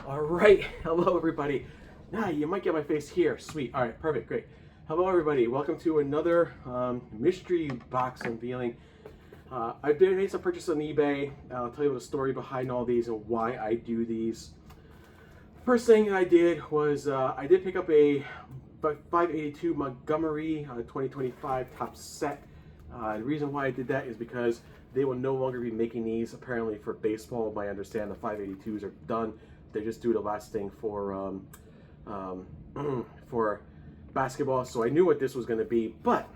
All right, hello everybody. Now you might get my face here. Sweet. All right, perfect, great. Hello everybody. Welcome to another mystery box unveiling. I've made some purchases on eBay. I'll tell you the story behind all these and why I do these. First thing I did was I did pick up a 582 Montgomery 2025 top set. The reason why I did that is because they will no longer be making these apparently for baseball. I understand the 582s are done. They just do the last thing for basketball. So I knew what this was going to be. But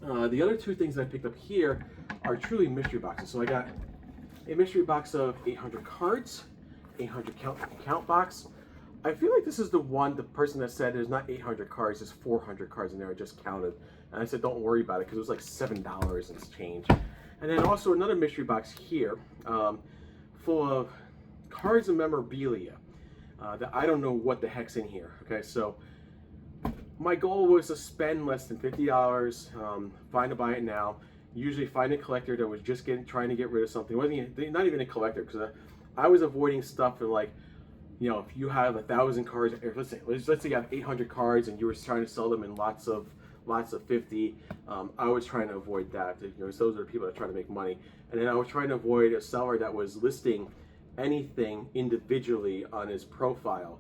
the other two things that I picked up here are truly mystery boxes. So I got a mystery box of 800 cards, 800 count box. I feel like this is the person that said there's not 800 cards, there's 400 cards in there. I just counted. And I said, don't worry about it because it was like $7 and change. And then also another mystery box here full of cards and memorabilia that I don't know what the heck's in here. Okay, so my goal was to spend less than $50, find to buy it now. Usually find a collector that was just trying to get rid of something. Not even a collector, because I was avoiding stuff and like, you know, if you have 1,000 cards, or let's say you have 800 cards and you were trying to sell them in lots of 50. I was trying to avoid that. You know, those are the people that try to make money. And then I was trying to avoid a seller that was listing anything individually on his profile,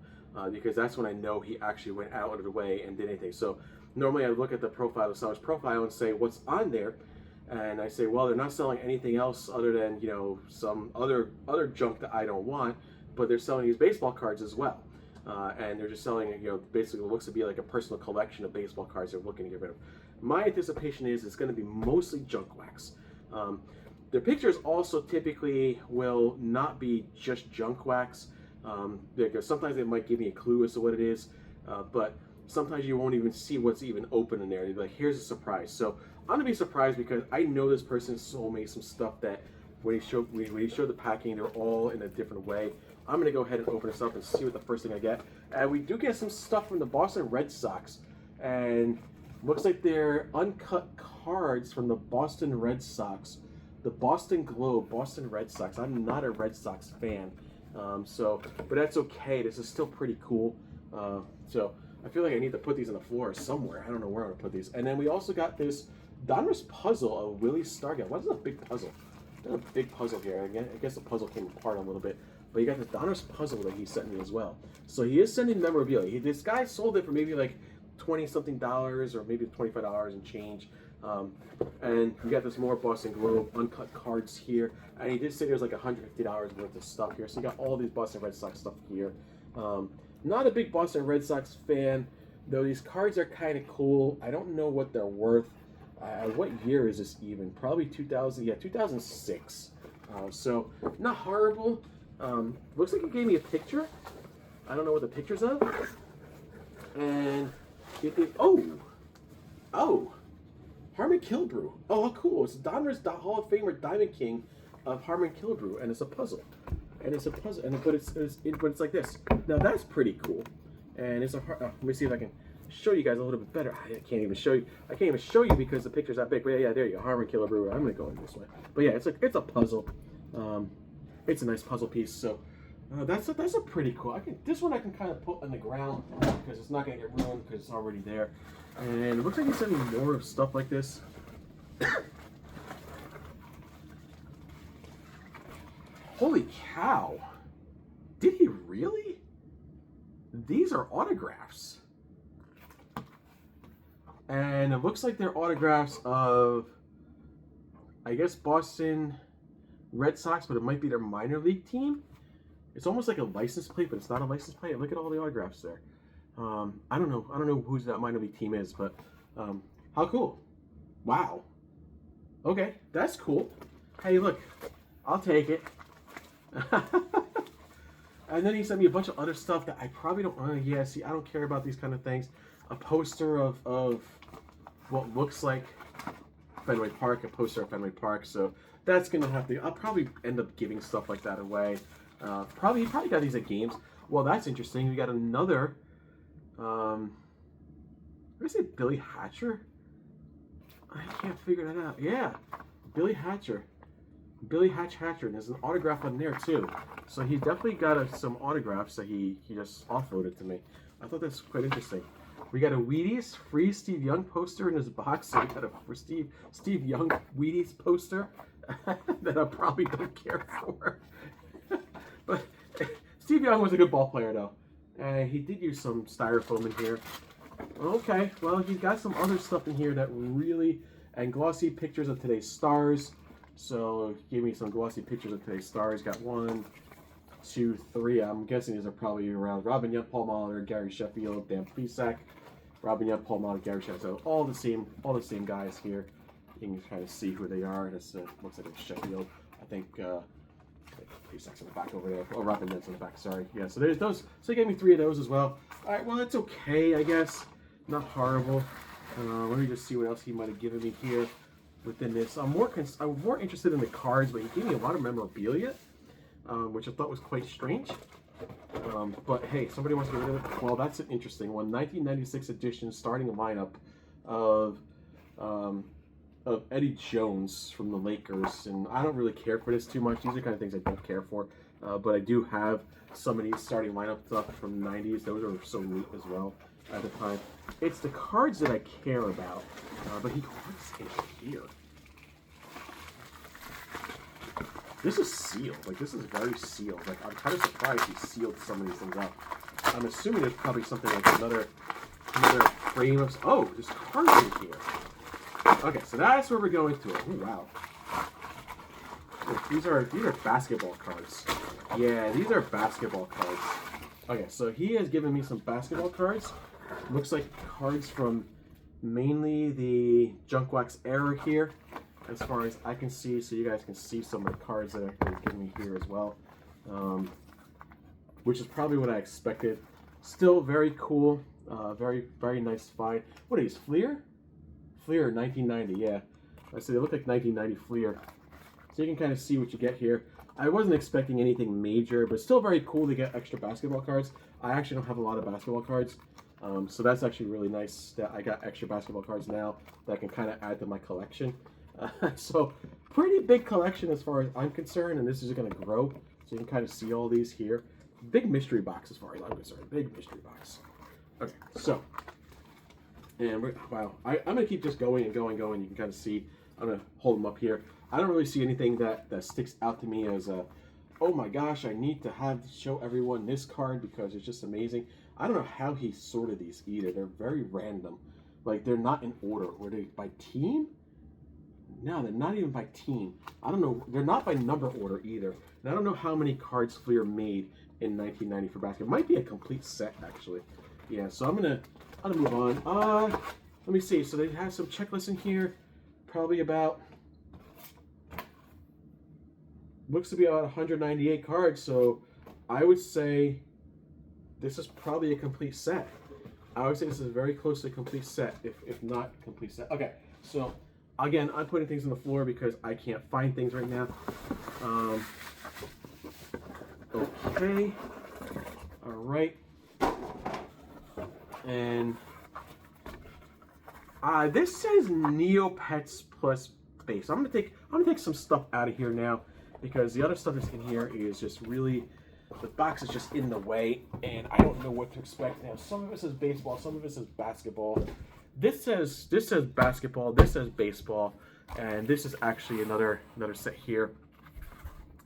because that's when I know he actually went out of the way and did anything. So normally I look at the profile, the seller's profile, and say what's on there. And I say, well, they're not selling anything else other than, you know, some other junk that I don't want, but they're selling these baseball cards as well. And they're just selling, you know, basically what looks to be like a personal collection of baseball cards they're looking to get rid of. My anticipation is it's going to be mostly junk wax. Their pictures also typically will not be just junk wax, because sometimes they might give me a clue as to what it is, but sometimes you won't even see what's even open in there. They'll be like, here's a surprise. So I'm gonna be surprised because I know this person sold me some stuff that when he showed the packing, they're all in a different way. I'm gonna go ahead and open this up and see what the first thing I get. And we do get some stuff from the Boston Red Sox, and looks like they're uncut cards from the Boston Red Sox, the Boston Globe, Boston Red Sox. I'm not a Red Sox fan, but that's okay. This is still pretty cool. So I feel like I need to put these on the floor somewhere. I don't know where I'm gonna put these. And then we also got this Donruss puzzle of Willie Stargell. What is a big puzzle? There's a big puzzle here. I guess the puzzle came apart a little bit. But you got this Donruss puzzle that he sent me as well. So he is sending memorabilia. This guy sold it for maybe like $20-something or maybe $25 and change. And you got this more Boston Globe uncut cards here. And he did say there's like $150 worth of stuff here. So you got all these Boston Red Sox stuff here. Not a big Boston Red Sox fan, though these cards are kind of cool. I don't know what they're worth. What year is this even? Probably 2000, yeah, 2006. So not horrible. Looks like he gave me a picture. I don't know what the picture's of. And you think, oh, Harmon Killebrew. Oh, how cool! It's Donruss Hall of Famer Diamond King of Harmon Killebrew, and it's a puzzle. But it's like this. Now that's pretty cool. And it's a let me see if I can show you guys a little bit better. I can't even show you. I can't even show you because the picture's that big. But yeah, there you go, Harmon Killebrew. I'm gonna go in this way. But yeah, it's a puzzle. It's a nice puzzle piece. So that's a pretty cool. This one I can kind of put on the ground because it's not gonna get ruined because it's already there. And it looks like he's sending more of stuff like this. Holy cow! Did he really? These are autographs. And it looks like they're autographs of, I guess, Boston Red Sox, but it might be their minor league team. It's almost like a license plate, but it's not a license plate. Look at all the autographs there. I don't know whose that minor league team is, but how cool. Wow. Okay, that's cool. Hey, look, I'll take it. And then he sent me a bunch of other stuff that I probably don't, yeah, see, I don't care about these kind of things. A poster of what looks like Fenway Park, a poster of Fenway Park, so that's going to have to, I'll probably end up giving stuff like that away. He probably got these at games. Well, that's interesting. We got another, did I say Billy Hatcher? I can't figure that out. Yeah, Billy Hatcher. Billy Hatcher, and there's an autograph on there too. So he's definitely got some autographs that he just offloaded to me. I thought that's quite interesting. We got a Wheaties free Steve Young poster in his box. So we got a Steve Young Wheaties poster that I probably don't care for. But Steve Young was a good ball player though. He did use some styrofoam in here. Okay, well he's got some other stuff in here that really, and glossy pictures of today's stars. So he gave me some glossy pictures of today's stars. Got 1, 2, 3. I'm guessing these are probably around Robin Young, Paul Molitor, Gary Sheffield, Dan Plesac. Robin Young, Paul Molitor, Gary Sheffield. So all the same guys here. You can kind of see who they are. This looks like it's Sheffield. I think Plesac's in the back over there. Oh, Robin Young's in the back. Sorry. Yeah. So there's those. So he gave me 3 of those as well. All right. Well, that's okay, I guess. Not horrible. Let me just see what else he might have given me here within this. I'm more interested in the cards, but he gave me a lot of memorabilia, which I thought was quite strange. But hey, somebody wants to get rid of it. Well, that's an interesting one. 1996 edition starting lineup of Eddie Jones from the Lakers, and I don't really care for this too much. These are kind of things I don't care for, but I do have some of these starting lineup stuff from the 90s. Those are so neat as well at the time. It's the cards that I care about, but he what's in here? This is sealed. Like, this is very sealed. Like, I'm kind of surprised he sealed some of these things up. I'm assuming there's probably something like another frame of... Oh, there's cards in here. Okay, so that's where we're going to it. Oh, wow. Oh, these are basketball cards. Yeah, these are basketball cards. Okay, so he has given me some basketball cards. Looks like cards from mainly the Junk Wax era here, as far as I can see, so you guys can see some of the cards that he's given me here as well, which is probably what I expected. Still very cool, very nice find. What are these, Fleer? Fleer 1990, yeah. I say they look like 1990 Fleer. So you can kind of see what you get here. I wasn't expecting anything major, but still very cool to get extra basketball cards. I actually don't have a lot of basketball cards, so that's actually really nice that I got extra basketball cards now that I can kind of add to my collection. So pretty big collection as far as I'm concerned, and this is going to grow. So you can kind of see all these here. Big mystery box as far as I'm concerned. Big mystery box. Okay, so, and wow, I'm going to keep just going and going. You can kind of see. I'm going to hold them up here. I don't really see anything that sticks out to me as a, oh my gosh, I need to show everyone this card because it's just amazing. I don't know how he sorted these either. They're very random. Like, they're not in order. Were they by team? No, they're not even by team. I don't know. They're not by number order either. And I don't know how many cards Fleer made in 1990 for basketball. It might be a complete set, actually. Yeah, so I'm gonna move on. Let me see. So they have some checklists in here. Probably about, looks to be about 198 cards. So I would say this is probably a complete set. I would say this is very close to a complete set, if not complete set. Okay, so again, I'm putting things on the floor because I can't find things right now. Okay. All right. And this says Neopets plus base. I'm gonna take some stuff out of here now because the other stuff that's in here is just really, the box is just in the way and I don't know what to expect now. Some of it says baseball, some of it says basketball. This says basketball, this says baseball, and this is actually another set here.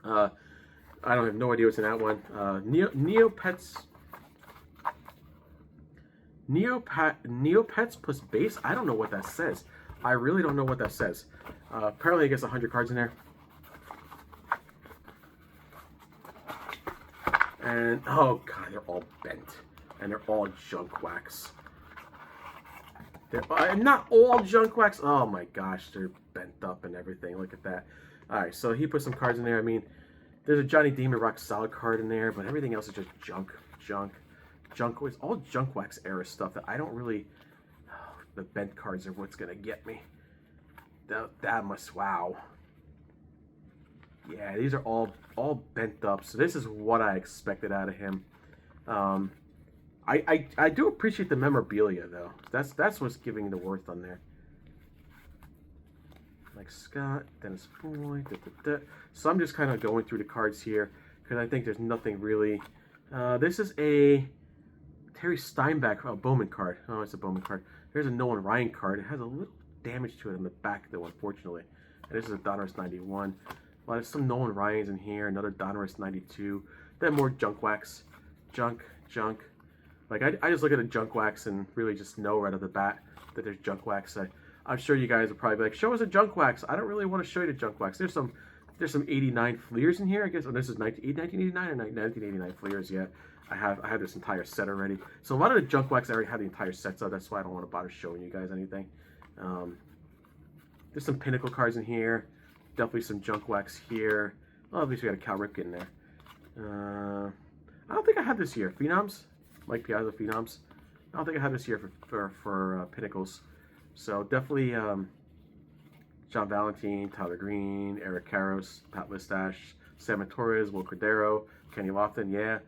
I don't have no idea what's in that one. Neopets plus base. I don't know what that says. I really don't know what that says. Apparently, I guess 100 cards in there. And oh god, they're all bent, and they're all junk wax. They're not all junk wax. Oh my gosh, they're bent up and everything. Look at that. All right, so he put some cards in there. I mean, there's a Johnny Damon Rock Solid card in there, but everything else is just junk. It's all junk wax era stuff that I don't really. Oh, the bent cards are what's gonna get me. That must, wow. Yeah, these are all bent up. So this is what I expected out of him. I do appreciate the memorabilia though. That's what's giving the worth on there. Mike Scott, Dennis Boyd. So I'm just kind of going through the cards here because I think there's nothing really. This is a Terry Steinbach Bowman card. Oh, it's a Bowman card. Here's a Nolan Ryan card. It has a little damage to it in the back, though, unfortunately. And this is a Donruss 91. Well, there's some Nolan Ryans in here. Another Donruss 92. Then more junk wax. Junk. Like, I just look at a junk wax and really just know right off the bat that there's junk wax. I'm sure you guys will probably be like, show us a junk wax. I don't really want to show you the junk wax. There's some 89 Fleers in here, I guess. Oh, this is 1989 or 1989 Fleers, yeah. I have this entire set already. So a lot of the junk wax I already have the entire sets of. That's why I don't want to bother showing you guys anything. There's some Pinnacle cards in here. Definitely some junk wax here. Well, at least we got a Cal Ripken in there. I don't think I have this year. Phenoms? Mike Piazza Phenoms. I don't think I have this year for Pinnacles. So definitely John Valentine, Tyler Green, Eric Karros, Pat Listash, Sam Torres, Will Cordero, Kenny Lofton, yeah.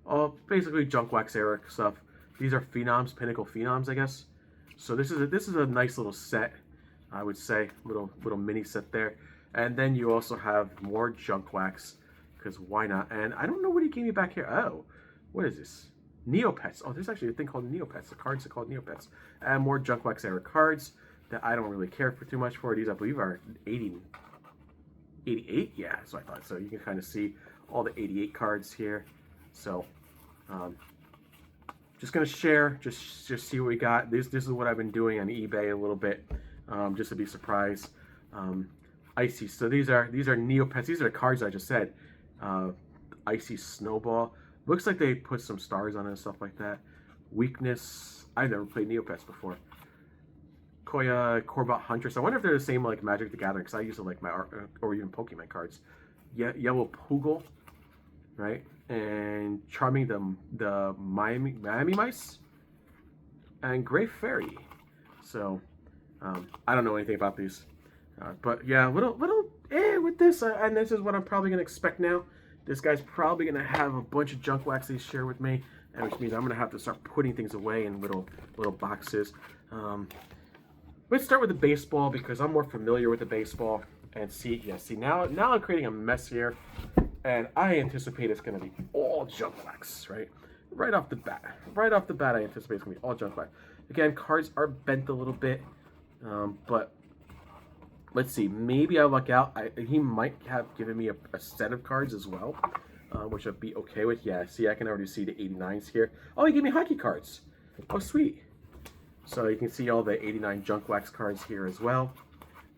All basically junk wax era stuff. These are Phenoms, Pinnacle Phenoms, I guess. So this is a nice little set, I would say. Little mini set there. And then you also have more junk wax, because why not? And I don't know what he gave me back here. Oh, what is this? Neopets. Oh, there's actually a thing called Neopets. The cards are called Neopets. And more junk wax era cards that I don't really care for too much for. These, I believe, are 88. Yeah, that's what I thought. So you can kind of see all the 88 cards here. So, just gonna share, just see what we got. This is what I've been doing on eBay a little bit, just to be surprised. Icy. So these are Neopets. These are the cards I just said. Icy Snowball. Looks like they put some stars on it and stuff like that. Weakness. I've never played Neopets before. Koya, Corbat Huntress. I wonder if they're the same like Magic the Gathering, because I used to like my art, or even Pokemon cards. Yellow Poogle, right? And Charming the Miami Mice, and Gray Fairy. So I don't know anything about these, but yeah, little with this, and this is what I'm probably gonna expect now. This guy's probably gonna have a bunch of junk wax he's shared with me, and which means I'm gonna have to start putting things away in little boxes. Let's start with the baseball because I'm more familiar with the baseball. And see now I'm creating a mess here, and I anticipate it's gonna be all junk wax, right off the bat. Right off the bat, I anticipate it's gonna be all junk wax. Again, cards are bent a little bit, but let's see. Maybe I luck out. He might have given me a set of cards as well, which I'd be okay with. Yeah, see, I can already see the 89s here. Oh, he gave me hockey cards. Oh, sweet. So you can see all the 89 junk wax cards here as well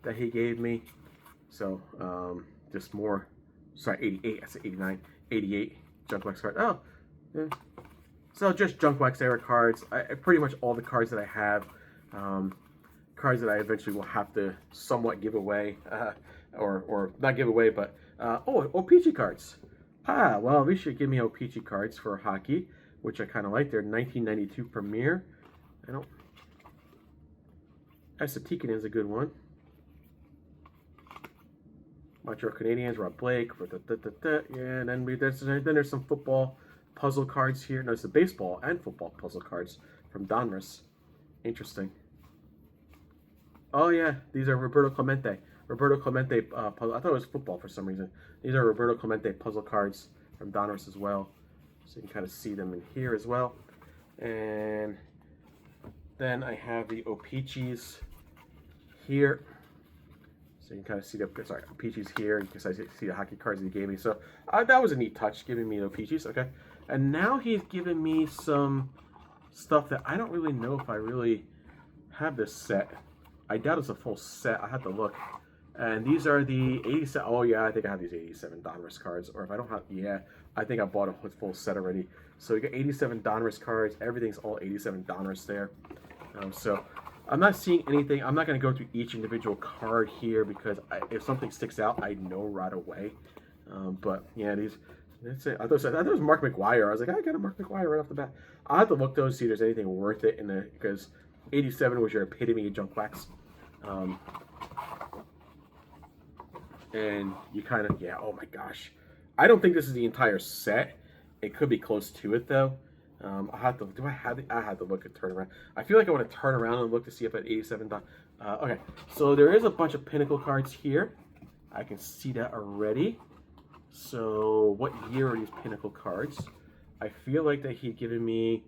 that he gave me. So, just more, sorry, 88, I said 89, 88 junk wax cards. Oh, yeah. So just junk wax era cards. Pretty much all the cards that I have, cards that I eventually will have to somewhat give away, or not give away, but, oh, O-Pee-Chee cards. Ah, well, at least you give me O-Pee-Chee cards for hockey, which I kind of like. They're 1992 Premier. Tikkanen is a good one. Montreal Canadiens, Rob Blake, yeah, and then there's some football puzzle cards here. No, it's the baseball and football puzzle cards from Donruss. Interesting. Oh yeah, these are Roberto Clemente. Puzzle. I thought it was football for some reason. These are Roberto Clemente puzzle cards from Donruss as well. So you can kind of see them in here as well. And then I have the O-Pee-Chees here. So you can kind of see the, Peaches here. You can see the hockey cards that he gave me. So that was a neat touch, giving me the Peaches. Okay. And now he's given me some stuff that I don't really know if I really have this set. I doubt it's a full set. I have to look. And these are the 87. Oh, yeah, I think I have these 87 Donruss cards. Or if I don't have, yeah, I think I bought a full set already. So you got 87 Donruss cards. Everything's all 87 Donruss there. So I'm not seeing anything. I'm not going to go through each individual card here because if something sticks out, I know right away. But yeah, that's it. I thought it was Mark McGwire. I was like, I got a Mark McGwire right off the bat. I'll have to look those, see if there's anything worth it because 87 was your epitome of junk wax. And you kind of, yeah, oh my gosh. I don't think this is the entire set. It could be close to it though. I have to look and turn around. I feel like I want to turn around and look to see if at 87 Okay, so there is a bunch of Pinnacle cards here. I can see that already. So what year are these Pinnacle cards? I feel like that he'd given me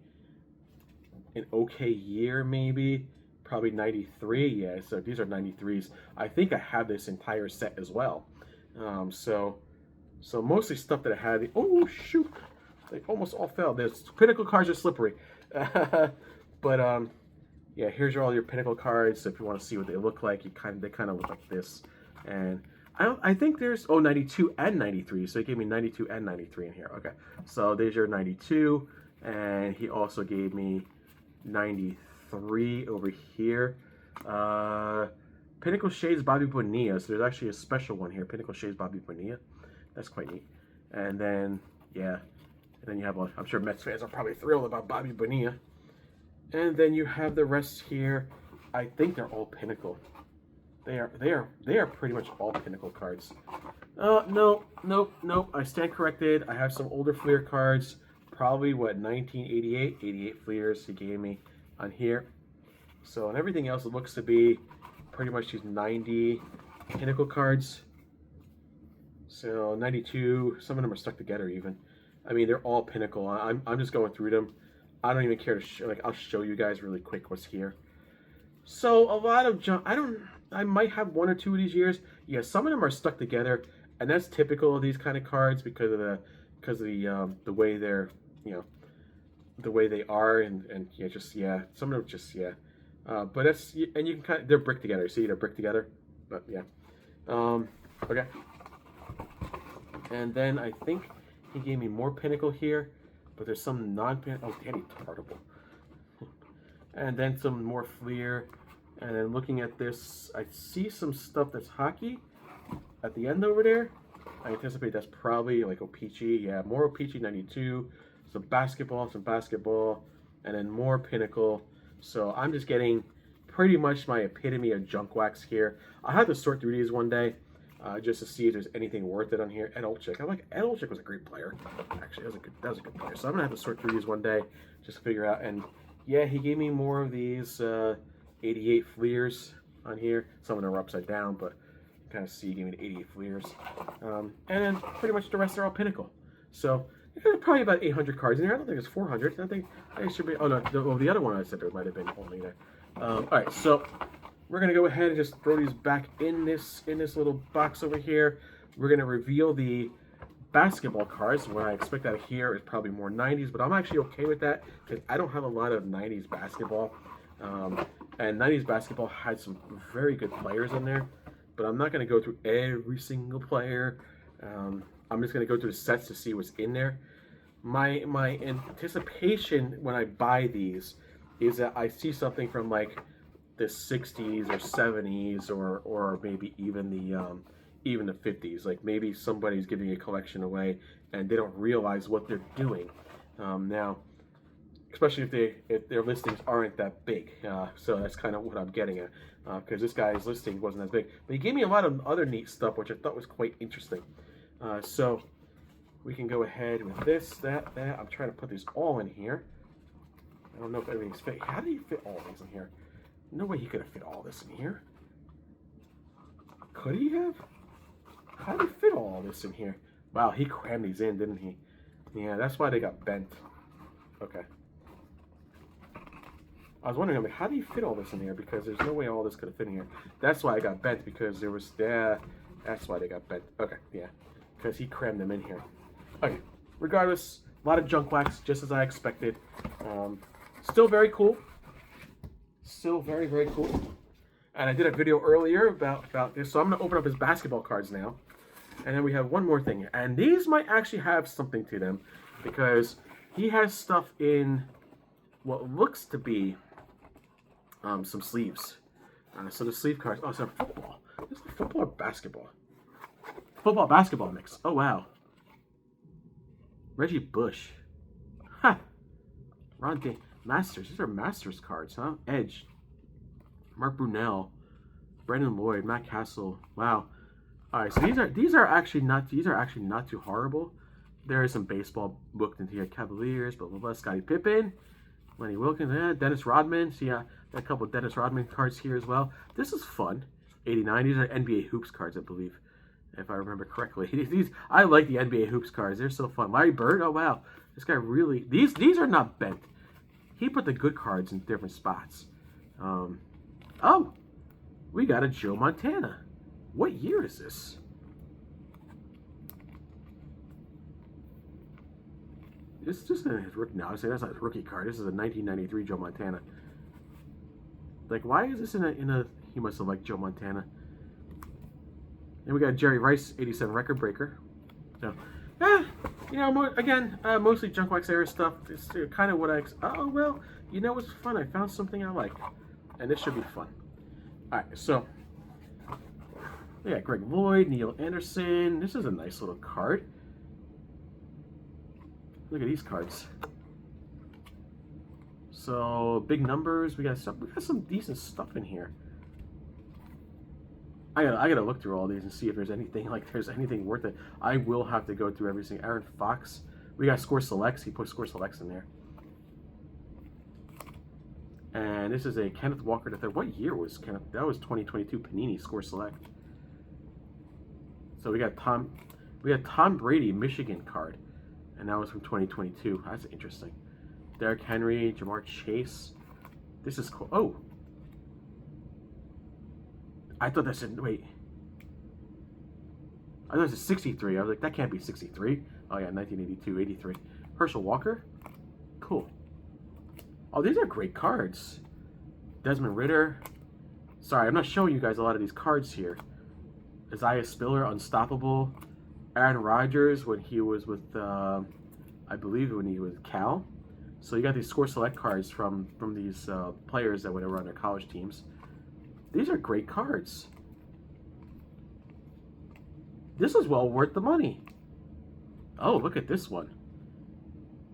an okay year, maybe. Probably 93, yeah, so these are 93s. I think I have this entire set as well. So mostly stuff that I had. Oh, shoot. They almost all fell. There's Pinnacle cards are slippery. But yeah, here's all your Pinnacle cards. So if you want to see what they look like, they kind of look like this. And I think there's 92 and 93. So he gave me 92 and 93 in here. Okay, so there's your 92, and he also gave me 93 over here. Pinnacle Shades Bobby Bonilla. So there's actually a special one here. Pinnacle Shades Bobby Bonilla. That's quite neat. And then yeah, and then you have I'm sure Mets fans are probably thrilled about Bobby Bonilla. And then you have the rest here. I think they're all Pinnacle. They are pretty much all Pinnacle cards. No. I stand corrected. I have some older Fleer cards. Probably what 1988, 88 Fleers he gave me on here. So and everything else it looks to be pretty much these 90 Pinnacle cards. So 92. Some of them are stuck together even. I mean they're all Pinnacle. I'm just going through them. I don't even care to show, I'll show you guys really quick what's here. So a lot of junk. I might have one or two of these years. Yeah, some of them are stuck together, and that's typical of these kind of cards because of the way they're the way they are and yeah, some of them just yeah. But that's and you can they're bricked together. See, they're bricked together. But yeah. Okay. And then I think he gave me more Pinnacle here. But there's some non-Pinnacle. Oh, Danny Tartable. And then some more Fleer. And then looking at this, I see some stuff that's hockey at the end over there. I anticipate that's probably like O-Pee-Chee. Yeah, more O-Pee-Chee 92. Some basketball, and then more Pinnacle. So I'm just getting pretty much my epitome of junk wax here. I'll have to sort through these one day. Just to see if there's anything worth it on here. Ed Olczyk. Ed Olczyk was a great player. Actually, that was a good player. So I'm gonna have to sort through these one day, just to figure out. And yeah, he gave me more of these 88 Fleers on here. Some of them are upside down, but you kind of see he gave me the 88 Fleers. And then pretty much the rest are all Pinnacle. So probably about 800 cards in there. I don't think it's 400. I think it should be. Oh no, the other one I said there might have been only there. All right, so. We're gonna go ahead and just throw these back in this little box over here. We're gonna reveal the basketball cards. What I expect out of here is probably more 90s, but I'm actually okay with that because I don't have a lot of 90s basketball. And 90s basketball had some very good players in there, but I'm not gonna go through every single player. I'm just gonna go through the sets to see what's in there. My anticipation when I buy these is that I see something from like the 60s or 70s or maybe even the 50s. Like maybe somebody's giving a collection away and they don't realize what they're doing. Now, especially if their listings aren't that big. So that's kind of what I'm getting at. Because this guy's listing wasn't as big. But he gave me a lot of other neat stuff, which I thought was quite interesting. So we can go ahead with this, that. I'm trying to put these all in here. I don't know if everything's fit. How did he fit all these in here? No way he could have fit all this in here. Could he have? How did he fit all this in here? Wow, he crammed these in, didn't he? Yeah, that's why they got bent. Okay. I was wondering, how do you fit all this in here? Because there's no way all this could have fit in here. That's why I got bent, because there was... that's why they got bent. Okay, yeah. Because he crammed them in here. Okay. Regardless, a lot of junk wax, just as I expected. Still very cool. Still very, very cool. And I did a video earlier about this. So I'm going to open up his basketball cards now. And then we have one more thing. And these might actually have something to them. Because he has stuff in what looks to be some sleeves. So the sleeve cards. Oh, it's a football. Is it football or basketball? Football, basketball mix. Oh, wow. Reggie Bush. Ha! Ron Day. Masters. These are Masters cards, huh? Edge. Mark Brunell. Brendan Lloyd. Matt Castle. Wow. All right, so these are actually not too horrible. There is some baseball booked into here. Cavaliers, blah blah blah. Scottie Pippen. Lenny Wilkins, Dennis Rodman. See, got a couple of Dennis Rodman cards here as well. This is fun. 89. These are NBA Hoops cards, I believe, if I remember correctly. I like the NBA Hoops cards. They're so fun. Larry Bird. Oh wow, this guy really. These are not bent. He put the good cards in different spots. Oh, we got a Joe Montana. What year is this? This is just his rookie. No, I say that's not his rookie card. This is a 1993 Joe Montana. Like, why is this in a? He must have liked Joe Montana. And we got Jerry Rice, 87 record breaker. So, again, mostly junk wax era stuff. It's kind of what I. Oh well, what's fun? I found something I like, and this should be fun. All right, so we got Greg Lloyd, Neil Anderson. This is a nice little card. Look at these cards. So big numbers. We got some decent stuff in here. I gotta look through all these and see if there's anything worth it. I will have to go through everything. Aaron Fox. We got score selects. He put score selects in there. And this is a Kenneth Walker III. What year was Kenneth? That was 2022 Panini score select. So we got Tom Brady Michigan card. And that was from 2022. That's interesting. Derrick Henry, Jamar Chase. This is cool. Oh. I thought that said, wait. I thought it was 63. I was like, that can't be 63. Oh, yeah, 1982, 83. Herschel Walker. Cool. Oh, these are great cards. Desmond Ridder. Sorry, I'm not showing you guys a lot of these cards here. Isaiah Spiller, Unstoppable. Aaron Rodgers when he was with, I believe when he was Cal. So you got these score select cards from these players that went around their college teams. These are great cards. This is well worth the money. Oh, look at this one.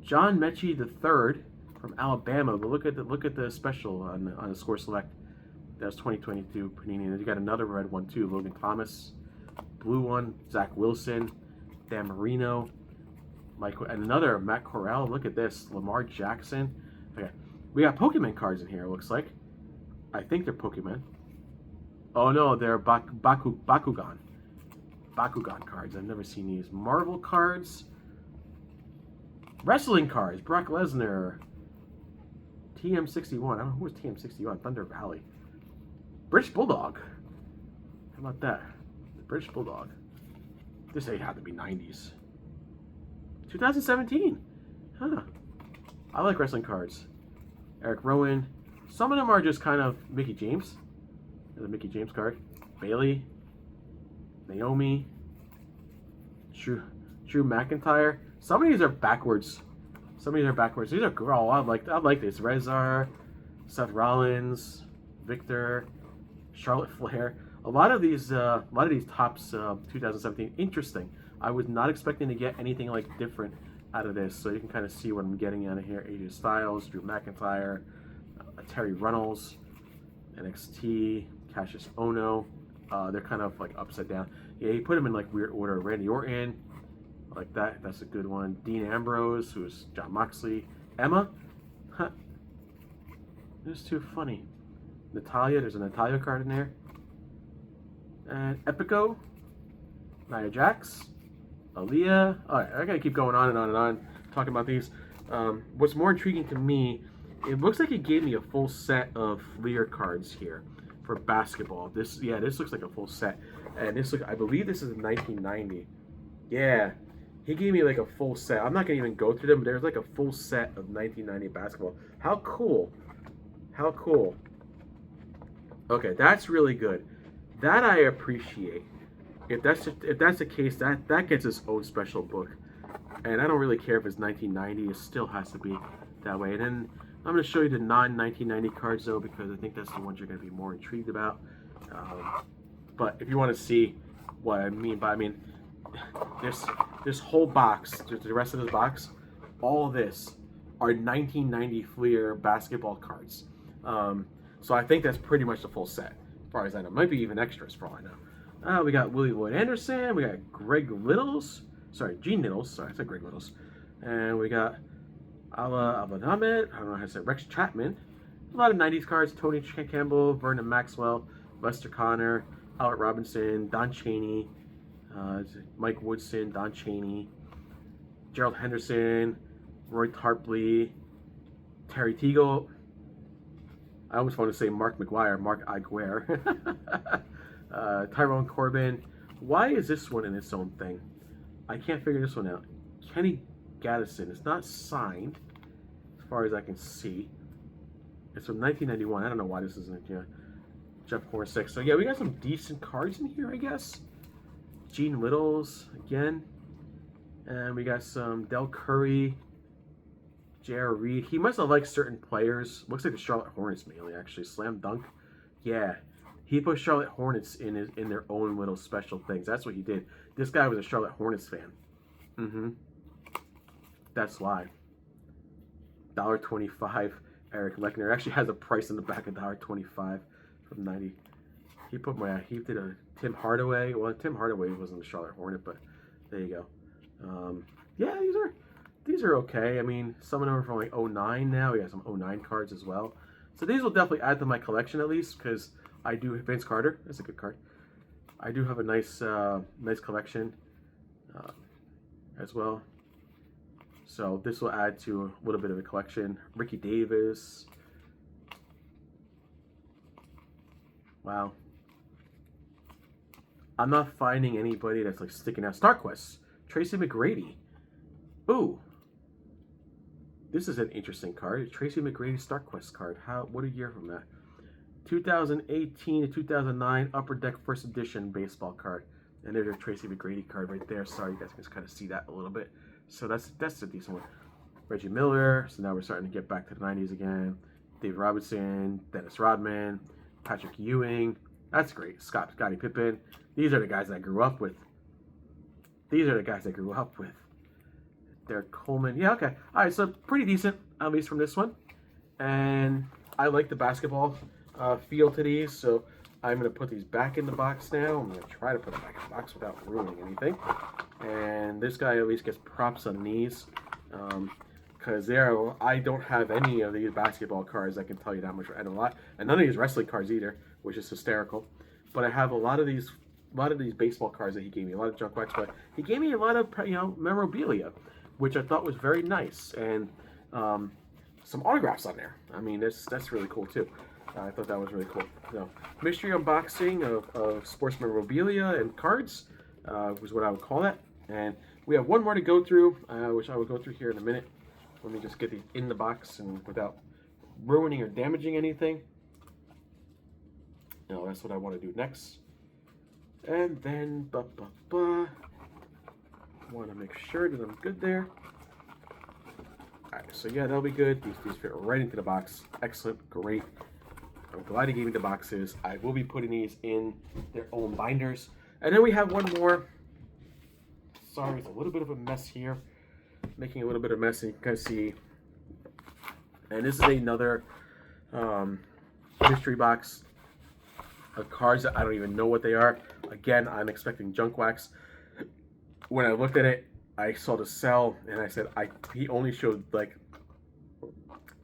John Mechie III from Alabama. But look at the special on the score select. That's 2022 Panini. And you got another red one too. Logan Thomas. Blue one, Zach Wilson, Dan Marino, and another Matt Corral. Look at this, Lamar Jackson. Okay, we got Pokemon cards in here. It looks like. I think they're Pokemon. Oh no, they're Bakugan cards. I've never seen these. Marvel cards, wrestling cards. Brock Lesnar, TM61. I don't know who was TM61. Thunder Valley, British Bulldog. How about that? British Bulldog. This had to be 90s. 2017. Huh. I like wrestling cards. Eric Rowan. Some of them are just kind of Mickey James. There's a Mickey James card. Bailey. Naomi. Drew McIntyre. Some of these are backwards. These are I like this. Rezar. Seth Rollins. Victor. Charlotte Flair. A lot of these tops 2017 interesting. I was not expecting to get anything like different out of this, so you can kind of see what I'm getting out of here. AJ Styles, Drew McIntyre, Terry Runnels, NXT, Cassius Ohno. They're kind of like upside down. Yeah, he put them in like weird order. Randy Orton, like that. That's a good one. Dean Ambrose, who's John Moxley. Emma, huh? This is too funny. Natalia, there's a Natalia card in there. And Epico, Nia Jax, Aaliyah. All right, I gotta keep going on and on and on talking about these. What's more intriguing to me, it looks like he gave me a full set of Lear cards here for basketball. This looks like a full set, and I believe this is 1990. Yeah, he gave me like a full set. I'm not gonna even go through them, but there's like a full set of 1990 basketball. How cool! How cool! Okay, that's really good. That I appreciate. If that's the case, that gets its own special book, and I don't really care if it's 1990. It still has to be that way. And then I'm going to show you the non-1990 cards though, because I think that's the ones you're going to be more intrigued about. But if you want to see what I mean by this whole box, the rest of this box, all of this are 1990 Fleer basketball cards. So I think that's pretty much the full set. As far as I know, might be even extras for all I know. We got Willie Lloyd Anderson. We got Gene Littles. Sorry, I said Greg Littles. And we got Abadamit, I don't know how to say it, Rex Chapman. A lot of 90s cards, Tony Campbell, Vernon Maxwell, Lester Connor, Howard Robinson, Don Chaney, Mike Woodson, Don Chaney, Gerald Henderson, Roy Tarpley, Terry Teagle. I almost want to say Mark McGuire, Mark Iguer, Tyrone Corbin. Why is this one in its own thing? I can't figure this one out. Kenny Gaddison. It's not signed, as far as I can see. It's from 1991. I don't know why this isn't here. Jeff Horsick. So yeah, we got some decent cards in here, I guess. Gene Littles again, and we got some Del Curry, J.R. Reed. He must have liked certain players. Looks like the Charlotte Hornets mainly, actually. Slam dunk. Yeah, he put Charlotte Hornets in their own little special things. That's what he did. This guy was a Charlotte Hornets fan. That's why. $1.25. Eric Lechner. It actually has a price on the back of $1.25 from 90. He did a Tim Hardaway. Well, Tim Hardaway wasn't a Charlotte Hornet, but there you go. Yeah, these are okay. I mean, some of them are from like 09 now. We got some 09 cards as well. So these will definitely add to my collection at least, because I do have Vince Carter. That's a good card. I do have a nice collection as well. So this will add to a little bit of a collection. Ricky Davis. Wow. I'm not finding anybody that's like sticking out. StarQuest. Tracy McGrady. Ooh. This is an interesting card. Tracy McGrady StarQuest card. What a year from that. 2018 to 2009 Upper Deck First Edition baseball card. And there's a Tracy McGrady card right there. Sorry, you guys can just kind of see that a little bit. So that's a decent one. Reggie Miller. So now we're starting to get back to the 90s again. Dave Robinson, Dennis Rodman, Patrick Ewing. That's great. Scottie Pippen. These are the guys I grew up with. Derek Coleman. Yeah, okay. All right, so pretty decent, at least from this one. And I like the basketball feel to these, so I'm going to put these back in the box now. I'm going to try to put them back in the box without ruining anything. And this guy at least gets props on these, because I don't have any of these basketball cards. I can tell you that much, and none of these wrestling cards either, which is hysterical. But I have a lot of these baseball cards that he gave me, a lot of junk wax, but he gave me a lot of memorabilia, which I thought was very nice, and some autographs on there. I mean, that's really cool too. I thought that was really cool. So, mystery unboxing of sports memorabilia and cards was what I would call that. And we have one more to go through, which I will go through here in a minute. Let me just get these in the box and without ruining or damaging anything. No, that's what I want to do next. And then, want to make sure that I'm good there. Alright, so yeah, that'll be good. These fit right into the box. Excellent, great. I'm glad he gave me the boxes. I will be putting these in their own binders. And then we have one more. Sorry, it's a little bit of a mess here. Making a little bit of mess, and you can kind of see. And this is another mystery box of cards that I don't even know what they are. Again, I'm expecting junk wax. When I looked at it, I saw the sell, and I said he only showed like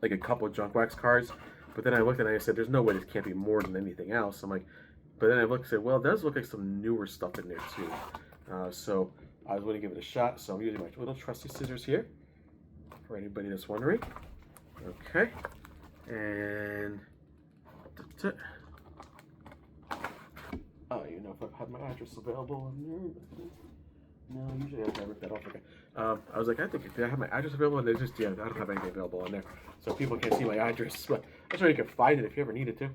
a couple of junk wax cards. But then I looked at it and I said, there's no way this can't be more than anything else. I'm like, but then I looked and said, well, it does look like some newer stuff in there too. So I was going to give it a shot. So I'm using my little trusty scissors here for anybody that's wondering. Okay. And you know, if I've had my address available in there. No, usually I don't rip that off. Okay. I was like, I think if I have my address available, and I don't have anything available on there, so people can't see my address. But that's where you can find it if you ever needed to.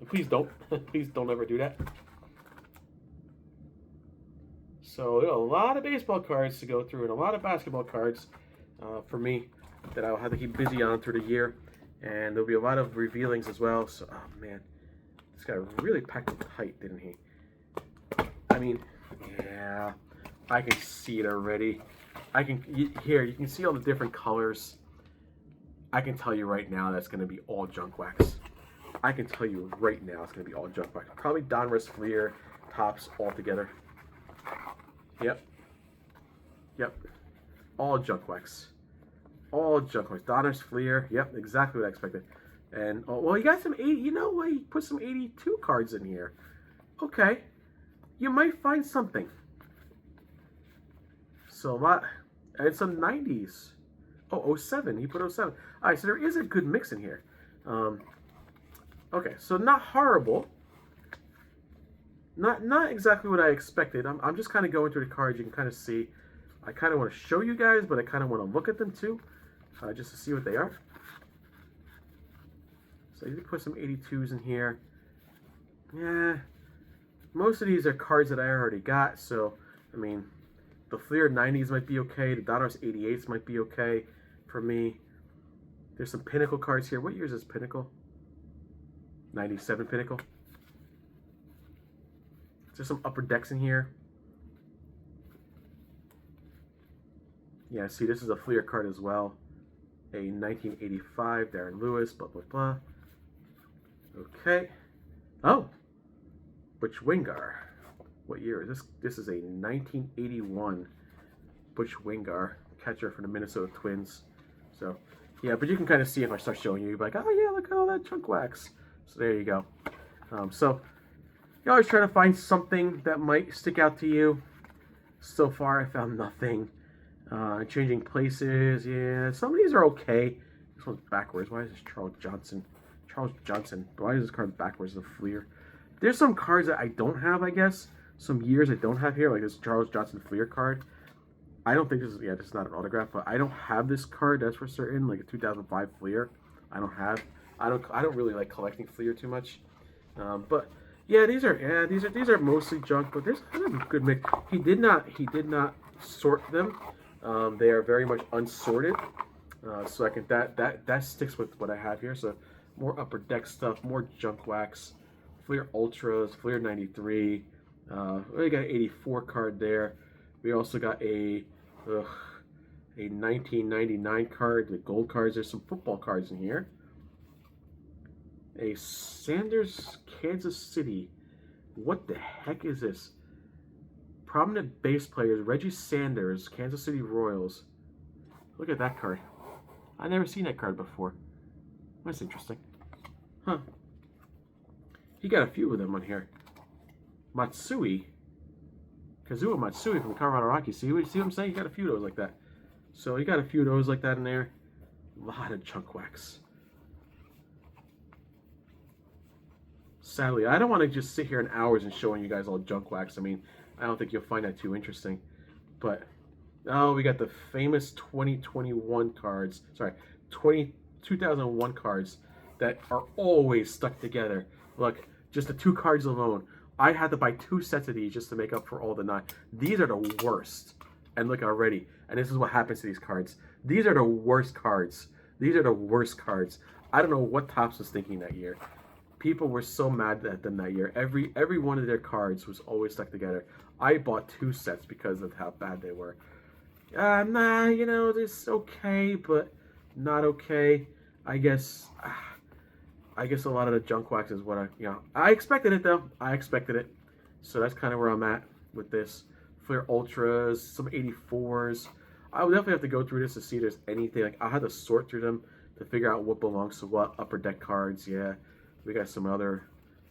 Please don't, please don't ever do that. So a lot of baseball cards to go through, and a lot of basketball cards for me that I'll have to keep busy on through the year, and there'll be a lot of revealings as well. So, oh man, this guy really packed it tight, didn't he? I mean. Yeah, I can see it already. Here, you can see all the different colors. I can tell you right now that's going to be all junk wax. I can tell you right now it's going to be all junk wax. Probably Donruss Fleer tops all together. Yep. All junk wax. all junk wax. Donner's Fleer. Yep, exactly what I expected. And, oh, well, you got some 80, you know what? You put some 82 cards in here. Okay. You might find something. So, a lot. And some 90s. Oh, 07. He put 07. All right, so there is a good mix in here. Okay, so not horrible. Not exactly what I expected. I'm just kind of going through the cards. You can kind of see. I kind of want to show you guys, but I kind of want to look at them too, just to see what they are. So you can put some 82s in here. Yeah, most of these are cards that I already got. So, I mean, the Fleer 90s might be okay. The Donruss 88s might be okay for me. There's some Pinnacle cards here. What year is this Pinnacle? 97 Pinnacle. There's some Upper Decks in here. Yeah, see, this is a Fleer card as well. A 1985 Darren Lewis, blah, blah, blah. Okay. Oh. Butch Wingar. What year is this? This is a 1981 Butch Wingar, catcher for the Minnesota Twins. So, yeah, but you can kind of see if I start showing you, you're like, oh, yeah, look at all that junk wax. So there you go. So you always try to find something that might stick out to you. So far, I found nothing. Changing places, yeah. Some of these are okay. This one's backwards. Why is this Charles Johnson? Charles Johnson. Why is this card backwards? The Fleer. There's some cards that I don't have, I guess. Some years I don't have here, like this Charles Johnson Fleer card. I don't think this is, yeah, this is not an autograph, but I don't have this card, that's for certain, like a 2005 Fleer. I don't really like collecting Fleer too much. But yeah, these are mostly junk, but there's kind of a good mix. He did not sort them. They are very much unsorted. So I can that sticks with what I have here. So more Upper Deck stuff, more junk wax, Fleer Ultras, Fleer 93. We got an 84 card there. We also got a 1999 card. The gold cards. There's some football cards in here. A Sanders, Kansas City. What the heck is this? Prominent base players, Reggie Sanders, Kansas City Royals. Look at that card. I've never seen that card before. That's interesting. Huh. He got a few of them on here. Matsui. Kazuo Matsui from Colorado Rockies. See what I'm saying? He got a few of those like that. So he got a few of those like that in there. A lot of junk wax. Sadly, I don't want to just sit here in hours and showing you guys all junk wax. I mean, I don't think you'll find that too interesting. But, oh, we got the famous 2021 cards. Sorry, 2001 cards that are always stuck together. Look, just the two cards alone. I had to buy 2 sets of these just to make up for all the 9. These are the worst. And look already. And this is what happens to these cards. These are the worst cards. These are the worst cards. I don't know what Topps was thinking that year. People were so mad at them that year. Every one of their cards was always stuck together. I bought 2 sets because of how bad they were. Nah, you know, it's okay, but not okay. I guess a lot of the junk wax is what I expected it though. I expected it. So that's kind of where I'm at with this. Fleer Ultras, some 84s. I would definitely have to go through this to see if there's anything. Like, I'll have to sort through them to figure out what belongs to what. Upper Deck cards, yeah. We got some other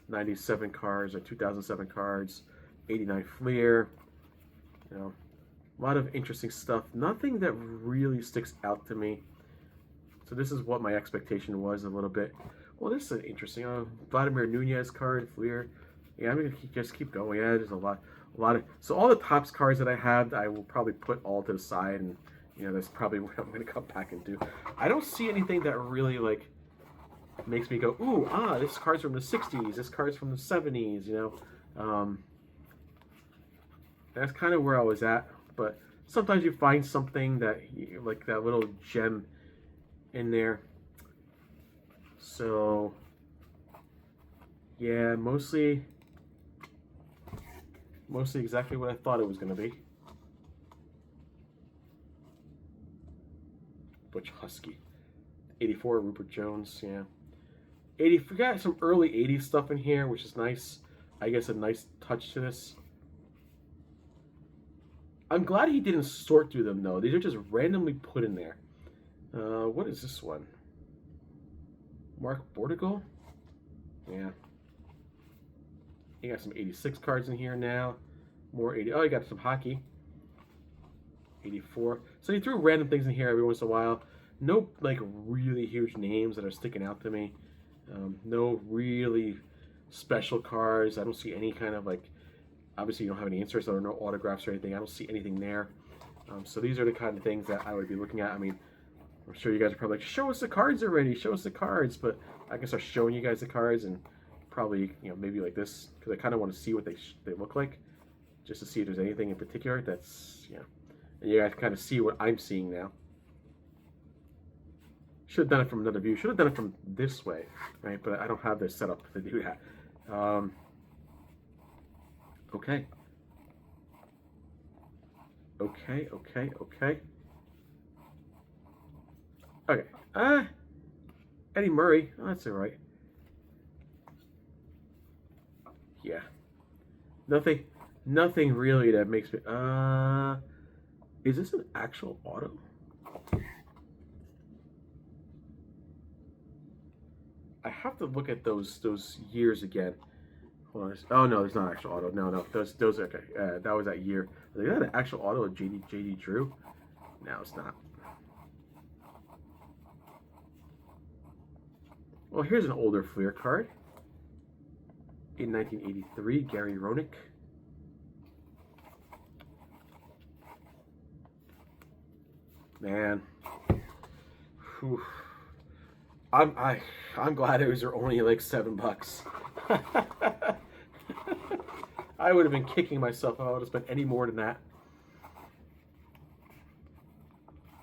97 cards or 2007 cards. 89 Fleer. You know, a lot of interesting stuff. Nothing that really sticks out to me. So this is what my expectation was a little bit. Well, this is interesting. Vladimir Nunez card, Fleer. Yeah, I'm gonna just keep going. Yeah, there's a lot of. So all the Topps cards that I have, I will probably put all to the side, and you know, that's probably what I'm gonna come back and do. I don't see anything that really like makes me go, ooh, this card's from the 60s. This card's from the 70s. You know, that's kind of where I was at. But sometimes you find something that like that little gem in there. So yeah, mostly exactly what I thought it was going to be. Butch Husky. 84, Rupert Jones, yeah. 80, we got some early 80s stuff in here, which is nice. I guess a nice touch to this. I'm glad he didn't sort through them, though. These are just randomly put in there. What is this one? Mark Bordigal? Yeah. You got some 86 cards in here now. More 80. Oh, you got some hockey. 84. So you threw random things in here every once in a while. No, like, really huge names that are sticking out to me. No really special cards. I don't see any kind of, like, obviously you don't have any inserts or no autographs or anything. I don't see anything there. So these are the kind of things that I would be looking at. I mean, I'm sure you guys are probably like, show us the cards already. Show us the cards. But I can start showing you guys the cards and probably, you know, maybe like this, because I kind of want to see what they look like, just to see if there's anything in particular that's, you know, and you guys kind of see what I'm seeing now. Should have done it from another view. Should have done it from this way, right? But I don't have this set up to do that. Okay. Okay. Eddie Murray. Oh, that's all right. Yeah. Nothing really that makes me. Is this an actual auto? I have to look at those years again. Hold on. Oh no, there's not actual auto. No. Those okay. That was that year. Is that an actual auto of JD Drew? No, it's not. Well, here's an older Fleer card. In 1983, Gary Roenick. Man. Whew. I'm glad it was only like $7. I would have been kicking myself if I would have spent any more than that.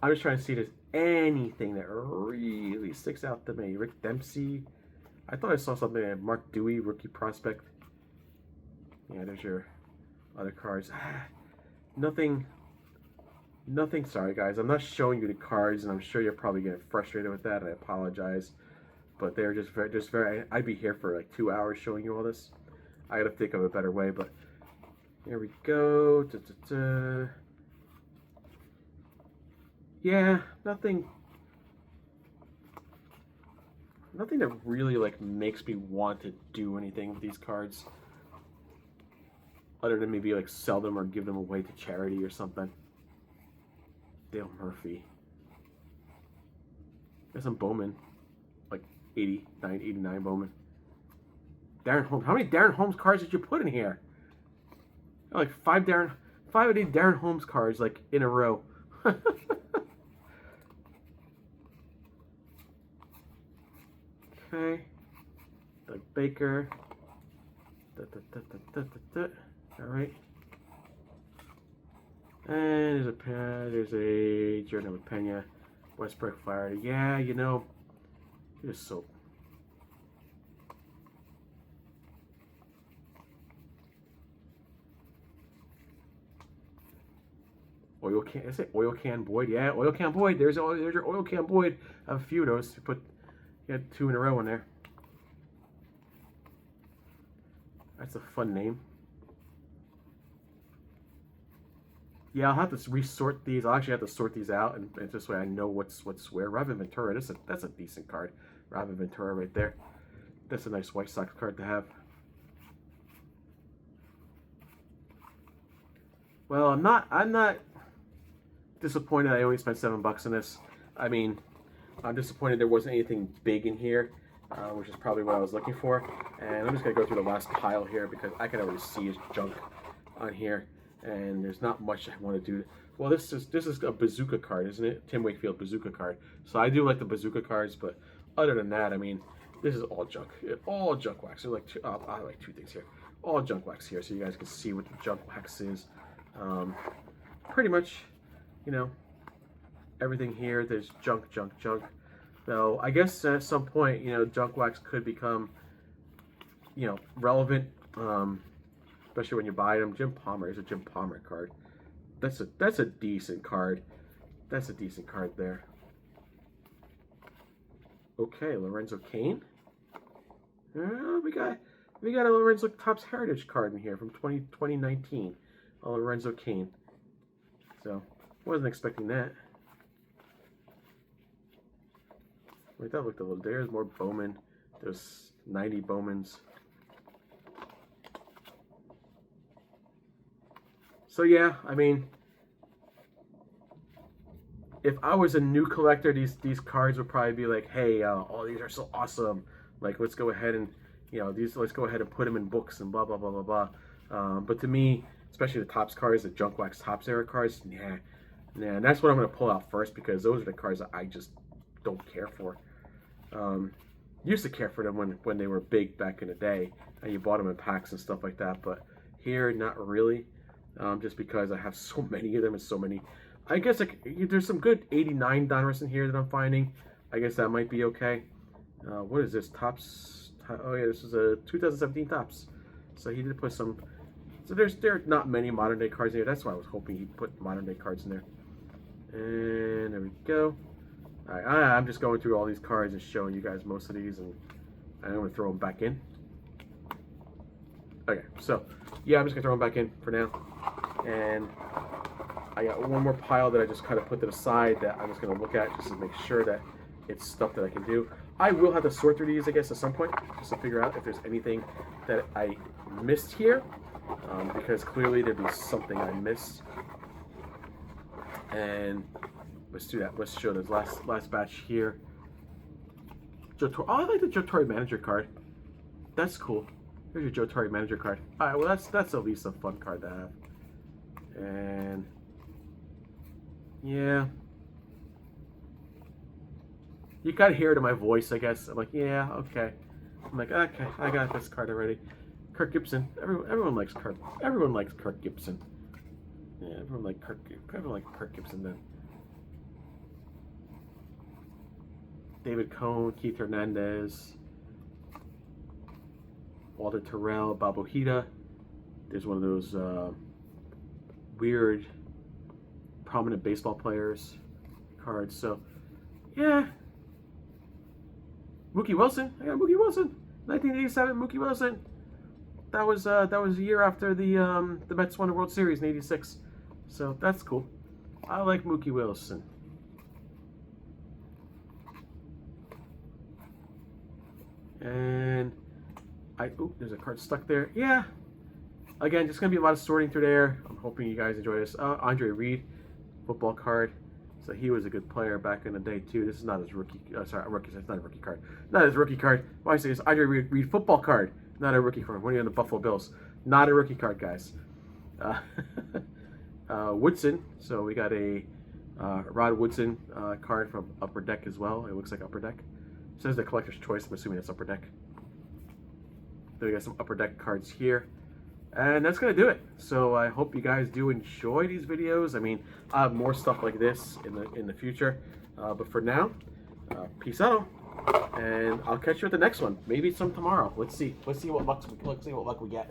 I'm just trying to see if there's anything that really sticks out to me. Rick Dempsey. I thought I saw something like Mark Dewey, rookie prospect. Yeah, there's your other cards. Nothing. Sorry, guys. I'm not showing you the cards, and I'm sure you're probably getting frustrated with that. I apologize, but they're just very. I'd be here for like 2 hours showing you all this. I gotta think of a better way, but here we go. Yeah, nothing that really like makes me want to do anything with these cards, other than maybe like sell them or give them away to charity or something. Dale Murphy. Got some Bowman, like 89 Bowman. Darren Holmes. How many Darren Holmes cards did you put in here? Like five of these Darren Holmes cards like in a row. Okay. Doug Baker. All right. And there's a Jordan Pena, Westbrook Fire. Yeah, you know, just so. Oil can. Is it Oil Can Boyd? Yeah, Oil Can Boyd. There's your Oil Can Boyd. I have a few of those. You had 2 in a row in there. That's a fun name. Yeah, I'll have to resort these. I'll actually have to sort these out, and this way I know what's where. Raven Ventura, that's a decent card. Raven Ventura right there. That's a nice White Sox card to have. Well, I'm not disappointed I only spent $7 on this. I mean, I'm disappointed there wasn't anything big in here, which is probably what I was looking for. And I'm just gonna go through the last pile here because I can already see his junk on here. And there's not much I want to do. Well, this is a bazooka card, isn't it? Tim Wakefield bazooka card. So I do like the bazooka cards, but other than that, I mean, this is all junk. All junk wax. There's like I like 2 things here. All junk wax here, so you guys can see what the junk wax is. Pretty much, you know, everything here. There's junk. So I guess at some point, you know, junk wax could become, you know, relevant. Especially when you buy them. Jim Palmer is a Jim Palmer card. That's a decent card. That's a decent card there. Okay, Lorenzo Cain. We got a Lorenzo Topps Heritage card in here from 2019. Lorenzo Cain. So wasn't expecting that. Wait, that looked a little. There's more Bowman. There's 90 Bowmans. So yeah, I mean, if I was a new collector, these cards would probably be like, hey, all these are so awesome. Like, let's go ahead and, let's go ahead and put them in books and blah, blah, blah, blah, blah. But to me, especially the Topps cards, the Junk Wax Topps era cards, nah. And that's what I'm going to pull out first, because those are the cards that I just don't care for. Used to care for them when they were big back in the day, and you bought them in packs and stuff like that. But here, not really, just because I have so many of them and so many. I guess there's some good 89 Donruss in here that I'm finding. I guess that might be okay. What is this? Topps? Oh yeah, this is a 2017 Topps. So he did put some. So there are not many modern day cards in here. That's why I was hoping he'd put modern day cards in there. And there we go. All right, I'm just going through all these cards and showing you guys most of these, and I'm gonna throw them back in. Okay, so yeah, I'm just gonna throw them back in for now. And I got one more pile that I just kind of put to the side that I'm just gonna look at just to make sure that it's stuff that I can do. I will have to sort through these, I guess, at some point, just to figure out if there's anything that I missed here, because clearly there'd be something I missed. And let's do that. Let's show this last batch here. Oh, I like the Joe Torre Manager card. That's cool. Here's your Joe Torre Manager card. All right, well that's at least a fun card to have. And yeah, you gotta hear it in my voice, I guess. I'm like, yeah, okay. I'm like, okay, I got this card already. Kirk Gibson. Everyone likes Kirk. Everyone likes Kirk Gibson. Yeah, everyone likes Kirk Gibson then. David Cohn, Keith Hernandez, Walter Terrell, Bob Ojeda. There's one of those weird, prominent baseball players cards. So, yeah. Mookie Wilson. I got Mookie Wilson. 1987 Mookie Wilson. That was a year after the Mets won the World Series in '86. So that's cool. I like Mookie Wilson. And there's a card stuck there. Yeah. Again, just gonna be a lot of sorting through there. I'm hoping you guys enjoy this. Andre Reed, football card. So he was a good player back in the day too. This is not his rookie. Sorry, rookie. It's not a rookie card. Not his rookie card. Why say it's Andre Reed football card? Not a rookie card. When you're on the Buffalo Bills, not a rookie card, guys. Woodson. So we got a Rod Woodson card from Upper Deck as well. It looks like Upper Deck. It says the collector's choice. I'm assuming that's Upper Deck. Then we got some Upper Deck cards here. And that's going to do it. So I hope you guys do enjoy these videos. I mean, I have more stuff like this in the future. But for now, peace out. And I'll catch you at the next one. Maybe some tomorrow. Let's see what luck we get.